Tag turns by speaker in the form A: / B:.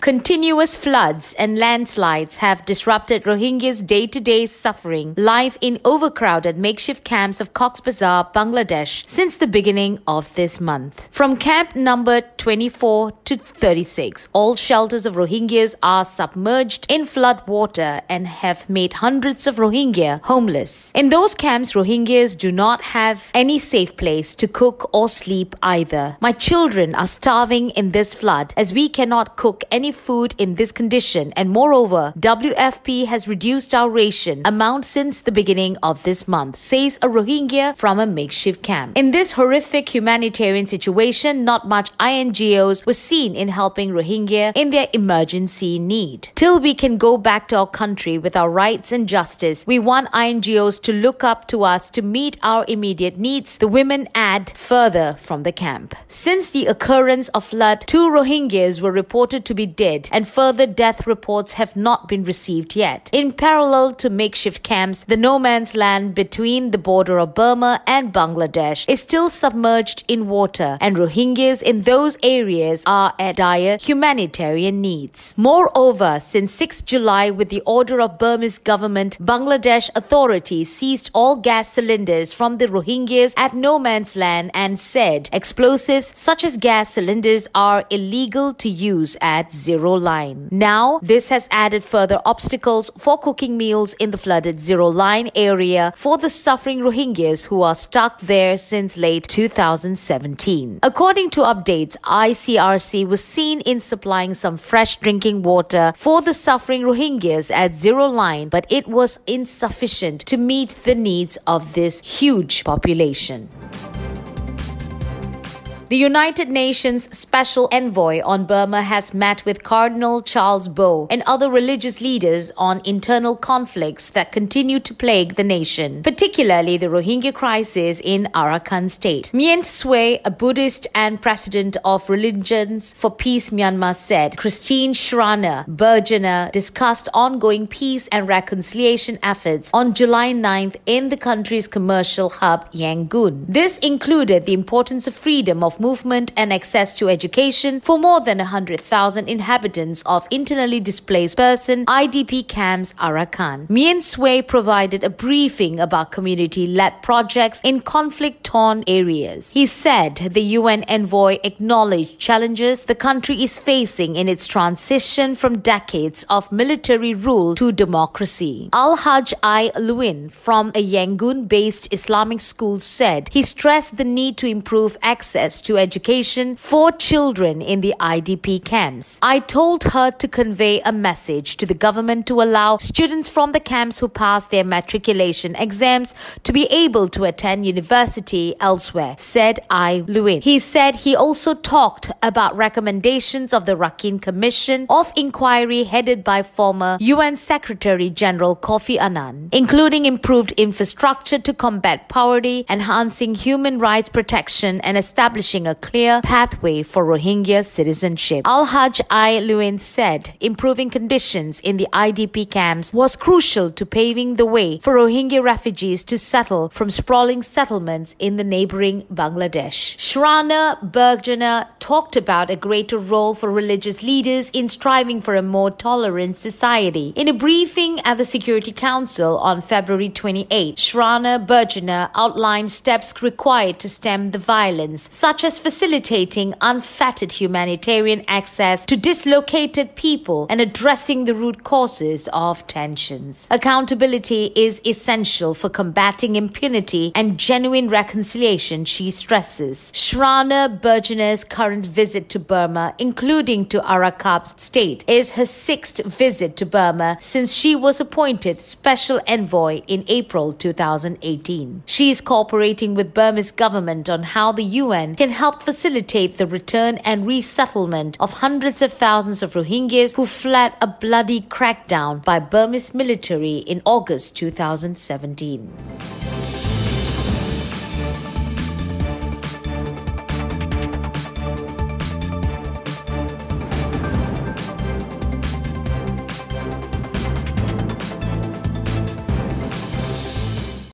A: Continuous floods and landslides have disrupted Rohingyas' day-to-day suffering life in overcrowded makeshift camps of Cox's Bazar, Bangladesh since the beginning of this month. From camp number 24 to 36, all shelters of Rohingyas are submerged in flood water and have made hundreds of Rohingya homeless. In those camps, Rohingyas do not have any safe place to cook or sleep either. My children are starving in this flood as we cannot cook any food in this condition, and moreover, WFP has reduced our ration amount since the beginning of this month, says a Rohingya from a makeshift camp. In this horrific humanitarian situation, not much INGOs was seen in helping Rohingya in their emergency need. Till we can go back to our country with our rights and justice, we want INGOs to look up to us to meet our immediate needs, the women add further from the camp. Since the occurrence of flood, 2 Rohingyas were reported to be dead, and further death reports have not been received yet. In parallel to makeshift camps, the no man's land between the border of Burma and Bangladesh is still submerged in water, and Rohingyas in those areas are at dire humanitarian needs. Moreover, since 6 July, with the order of Burmese government, Bangladesh authorities seized all gas cylinders from the Rohingyas at no man's land and said explosives such as gas cylinders are illegal to use at Zero Line. Now, this has added further obstacles for cooking meals in the flooded Zero Line area for the suffering Rohingyas who are stuck there since late 2017. According to updates, ICRC was seen in supplying some fresh drinking water for the suffering Rohingyas at Zero Line, but it was insufficient to meet the needs of this huge population. The United Nations Special Envoy on Burma has met with Cardinal Charles Bo and other religious leaders on internal conflicts that continue to plague the nation, particularly the Rohingya crisis in Arakan state. Myen Swe, a Buddhist and president of Religions for Peace Myanmar, said Christine Schraner Bergener discussed ongoing peace and reconciliation efforts on July 9th in the country's commercial hub Yangon. This included the importance of freedom of movement and access to education for more than 100,000 inhabitants of internally displaced person IDP camps Arakan. Myen Swe provided a briefing about community-led projects in conflict-torn areas. He said the UN envoy acknowledged challenges the country is facing in its transition from decades of military rule to democracy. Al-Hajj I. Luin from a Yangon-based Islamic school said he stressed the need to improve access to education for children in the IDP camps. I told her to convey a message to the government to allow students from the camps who pass their matriculation exams to be able to attend university elsewhere, said I. Luin. He said he also talked about recommendations of the Rakhine Commission of Inquiry headed by former UN Secretary General Kofi Annan, including improved infrastructure to combat poverty, enhancing human rights protection, and establishing a clear pathway for Rohingya citizenship. Al-Hajj I. Luin said improving conditions in the IDP camps was crucial to paving the way for Rohingya refugees to settle from sprawling settlements in the neighboring Bangladesh. Schraner Bergener talked about a greater role for religious leaders in striving for a more tolerant society. In a briefing at the Security Council on February 28, Schraner Bergener outlined steps required to stem the violence, such as facilitating unfettered humanitarian access to dislocated people and addressing the root causes of tensions. Accountability is essential for combating impunity and genuine reconciliation, she stresses. Schraner Bergener's current visit to Burma, including to Arakan state, is her 6th visit to Burma since she was appointed Special Envoy in April 2018. She is cooperating with Burma's government on how the UN can help facilitate the return and resettlement of hundreds of thousands of Rohingyas who fled a bloody crackdown by Burmese military in August 2017.